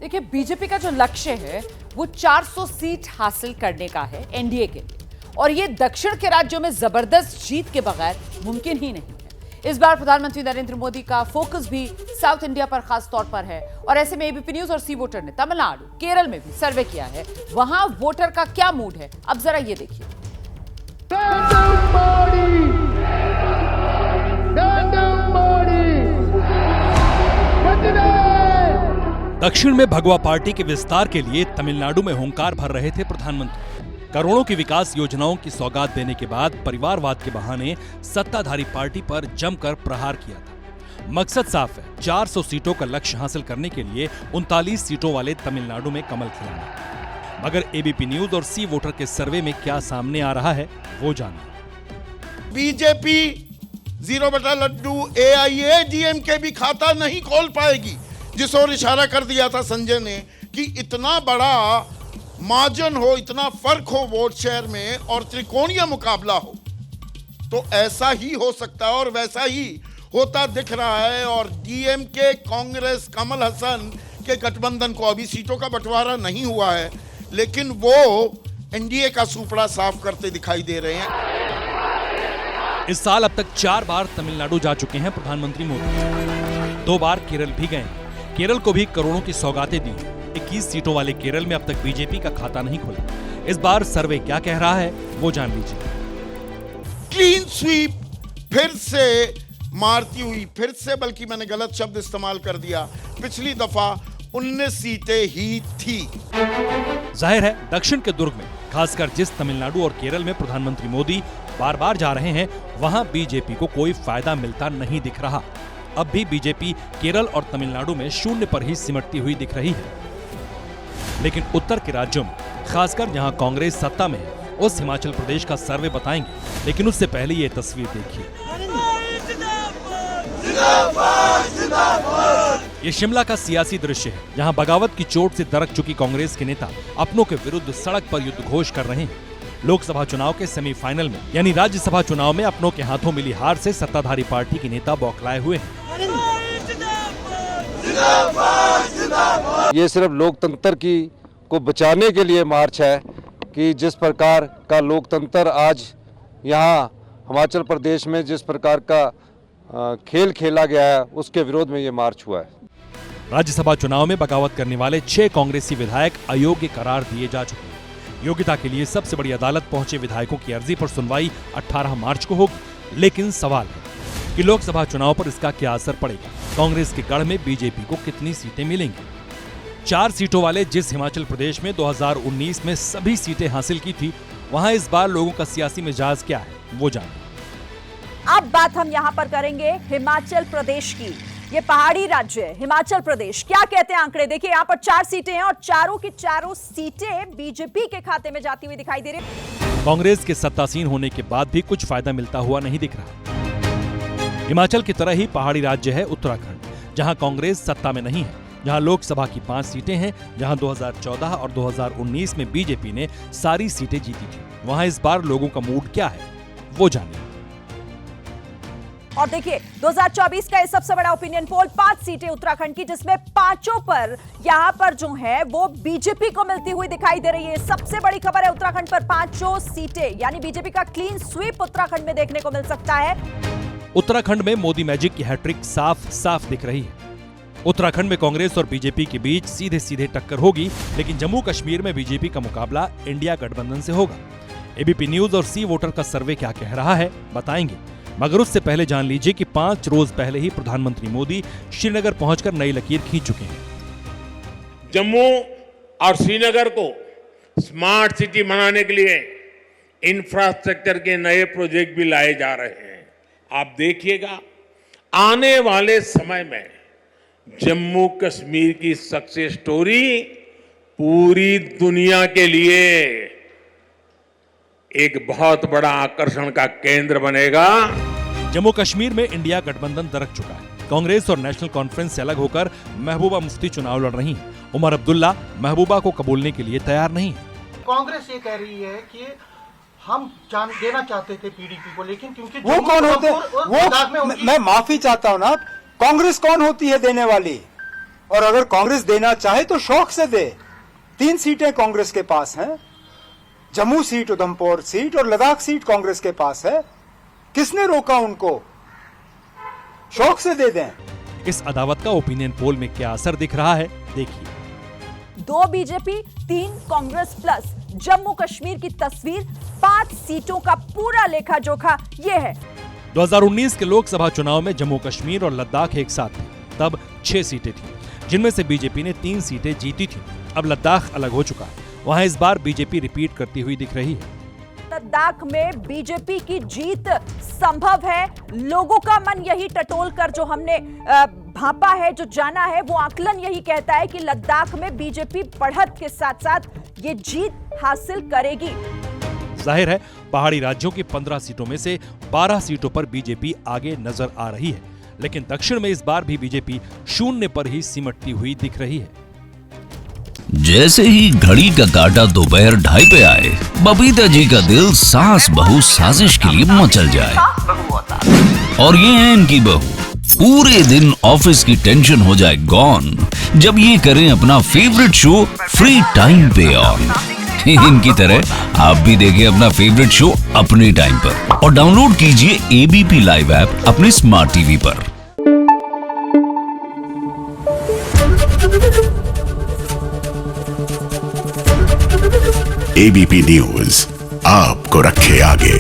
देखिए, बीजेपी का जो लक्ष्य है वो 400 सीट हासिल करने का है एनडीए के लिए, और ये दक्षिण के राज्यों में जबरदस्त जीत के बगैर मुमकिन ही नहीं है। इस बार प्रधानमंत्री नरेंद्र मोदी का फोकस भी साउथ इंडिया पर खास तौर पर है, और ऐसे में एबीपी न्यूज और सी वोटर ने तमिलनाडु, केरल में भी सर्वे किया है। वहां वोटर का क्या मूड है, अब जरा ये देखिए। दक्षिण में भगवा पार्टी के विस्तार के लिए तमिलनाडु में हुंकार भर रहे थे प्रधानमंत्री। करोड़ों की विकास योजनाओं की सौगात देने के बाद परिवारवाद के बहाने सत्ताधारी पार्टी पर जमकर प्रहार किया था। मकसद साफ है, 400 सीटों का लक्ष्य हासिल करने के लिए 39 सीटों वाले तमिलनाडु में कमल खिलाना। मगर एबीपी न्यूज और सी वोटर के सर्वे में क्या सामने आ रहा है, वो जानिए। बीजेपी 0/लड्डू AIADMK भी खाता नहीं खोल पाएगी, जिस ओर इशारा कर दिया था संजय ने कि इतना बड़ा मार्जिन हो, इतना फर्क हो वोट शेयर में और त्रिकोणीय मुकाबला हो, तो ऐसा ही हो सकता है और वैसा ही होता दिख रहा है। और DMK, कांग्रेस, कमल हसन के गठबंधन को अभी सीटों का बंटवारा नहीं हुआ है, लेकिन वो एनडीए का सुपड़ा साफ करते दिखाई दे रहे हैं। इस साल अब तक 4 बार तमिलनाडु जा चुके हैं प्रधानमंत्री मोदी। 2 बार केरल भी गए। केरल को भी करोड़ों की सौगातें दी। 21 सीटों वाले केरल में अब तक बीजेपी का खाता नहीं खुला। इस बार सर्वे क्या कह रहा है, वो जान लीजिए। क्लीन स्वीप फिर से मारती हुई, फिर से बल्कि मैंने गलत शब्द इस्तेमाल कर दिया, पिछली दफा 19 सीटें ही थी। जाहिर है, दक्षिण के दुर्ग में, खासकर जिस तमिलनाडु और केरल में प्रधानमंत्री मोदी बार बार जा रहे हैं, वहां बीजेपी को कोई फायदा मिलता नहीं दिख रहा। अब भी बीजेपी केरल और तमिलनाडु में शून्य पर ही सिमटती हुई दिख रही है। लेकिन उत्तर के राज्यों में, खासकर जहां कांग्रेस सत्ता में है, उस हिमाचल प्रदेश का सर्वे बताएंगे। लेकिन उससे पहले ये तस्वीर देखिए। ये शिमला का सियासी दृश्य है, जहां बगावत की चोट से दरक चुकी कांग्रेस के नेता अपनों के विरुद्ध सड़क पर युद्ध घोष कर रहे हैं। लोकसभा चुनाव के सेमीफाइनल में, यानी राज्यसभा चुनाव में अपनों के हाथों मिली हार से सत्ताधारी पार्टी के नेता बौखलाए हुए हैं। ये सिर्फ लोकतंत्र को बचाने के लिए मार्च है कि जिस प्रकार का लोकतंत्र आज यहाँ हिमाचल प्रदेश में जिस प्रकार का खेल खेला गया है, उसके विरोध में ये मार्च हुआ है। राज्यसभा चुनाव में बगावत करने वाले 6 कांग्रेसी विधायक अयोग्य करार दिए जा चुके हैं। योग्यता के लिए सबसे बड़ी अदालत पहुंचे विधायकों की अर्जी पर सुनवाई 18 मार्च को होगी। लेकिन सवाल है कि लोकसभा चुनाव पर इसका क्या असर पड़ेगा। कांग्रेस के गढ़ में बीजेपी को कितनी सीटें मिलेंगी। 4 सीटों वाले जिस हिमाचल प्रदेश में 2019 में सभी सीटें हासिल की थी, वहां इस बार लोगों का सियासी मिजाज क्या है, वो जानिए। अब बात हम यहाँ पर करेंगे हिमाचल प्रदेश की। ये पहाड़ी राज्य है हिमाचल प्रदेश। क्या कहते हैं आंकड़े, देखिए यहाँ पर 4 सीटें हैं और चारों की चारों सीटें बीजेपी के खाते में जाती हुई दिखाई दे रही। कांग्रेस के सत्तासीन होने के बाद भी कुछ फायदा मिलता हुआ नहीं दिख रहा। हिमाचल की तरह ही पहाड़ी राज्य है उत्तराखंड, जहां कांग्रेस सत्ता में नहीं है, जहां लोकसभा की 5 सीटें हैं, जहां 2014 और 2019 में बीजेपी ने सारी सीटें जीती थी। वहां इस बार लोगों का मूड क्या है, वो जानिए। और देखिए 2024 का ये सबसे बड़ा ओपिनियन पोल, 5 सीटें उत्तराखंड की, जिसमें 5 पर यहां पर जो है वो बीजेपी को मिलती हुई दिखाई दे रही है। सबसे बड़ी खबर है, उत्तराखंड पर 5 सीटें, यानी बीजेपी का क्लीन स्वीप उत्तराखंड में देखने को मिल सकता है। उत्तराखंड में मोदी मैजिक की हैट्रिक साफ साफ दिख रही है। उत्तराखंड में कांग्रेस और बीजेपी के बीच सीधे सीधे टक्कर होगी, लेकिन जम्मू कश्मीर में बीजेपी का मुकाबला इंडिया गठबंधन से होगा। एबीपी न्यूज और सी वोटर का सर्वे क्या कह रहा है, बताएंगे। मगर उससे पहले जान लीजिए कि 5 रोज पहले ही प्रधानमंत्री मोदी श्रीनगर पहुंचकर नई लकीर खींच चुके हैं। जम्मू और श्रीनगर को स्मार्ट सिटी बनाने के लिए इंफ्रास्ट्रक्चर के नए प्रोजेक्ट भी लाए जा रहे हैं। आप देखिएगा, आने वाले समय में जम्मू कश्मीर की सक्सेस स्टोरी पूरी दुनिया के लिए एक बहुत बड़ा आकर्षण का केंद्र बनेगा। जम्मू कश्मीर में इंडिया गठबंधन दरक चुका है। कांग्रेस और नेशनल कॉन्फ्रेंस से अलग होकर महबूबा मुफ्ती चुनाव लड़ रही हैं। उमर अब्दुल्ला महबूबा को कबूलने के लिए तैयार नहीं है। कांग्रेस ये कह रही है कि हम जान देना चाहते थे पीडीपी को, लेकिन क्योंकि वो कौन होते, वो मैं माफी चाहता हूँ ना, कांग्रेस कौन होती है देने वाली? और अगर कांग्रेस देना चाहे तो शौक से दे। 3 सीटें कांग्रेस के पास हैं, जम्मू सीट, उधमपुर सीट और लद्दाख सीट कांग्रेस के पास है। किसने रोका उनको? शौक से दे दें। इस अदावत का ओपिनियन पोल में क्या असर दिख रहा है, देखिए। 2 बीजेपी 3 कांग्रेस प्लस जम्मू कश्मीर की तस्वीर, 5 सीटों का पूरा लेखा जोखा ये है। 2019 के लोकसभा चुनाव में जम्मू कश्मीर और लद्दाख एक साथ थे। तब 6 सीटें थी, जिनमें से बीजेपी ने 3 सीटें जीती थी। अब लद्दाख अलग हो चुका है, वहां इस बार बीजेपी रिपीट करती हुई दिख रही है। लद्दाख में बीजेपी की जीत संभव है। लोगों का मन यही टटोल कर जो हमने भांपा है, जो जाना है, वो आकलन यही कहता है कि लद्दाख में बीजेपी बढ़त के साथ साथ ये जीत हासिल करेगी। जाहिर है पहाड़ी राज्यों की 15 सीटों में से 12 सीटों पर बीजेपी आगे नजर आ रही है, लेकिन दक्षिण में इस बार भी बीजेपी शून्य पर ही सिमटती हुई दिख रही है। जैसे ही घड़ी का काटा दोपहर 2:30 पे आए, बबीता जी का दिल सास बहू साजिश के लिए मचल जाए। और ये है इनकी बहू, पूरे दिन ऑफिस की टेंशन हो जाए गॉन जब ये करें अपना फेवरेट शो फ्री टाइम पे ऑन। इनकी तरह आप भी देखें अपना फेवरेट शो अपने टाइम पर और डाउनलोड कीजिए एबीपी लाइव ऐप अपने स्मार्ट टीवी पर। एबीपी न्यूज आपको रखे आगे।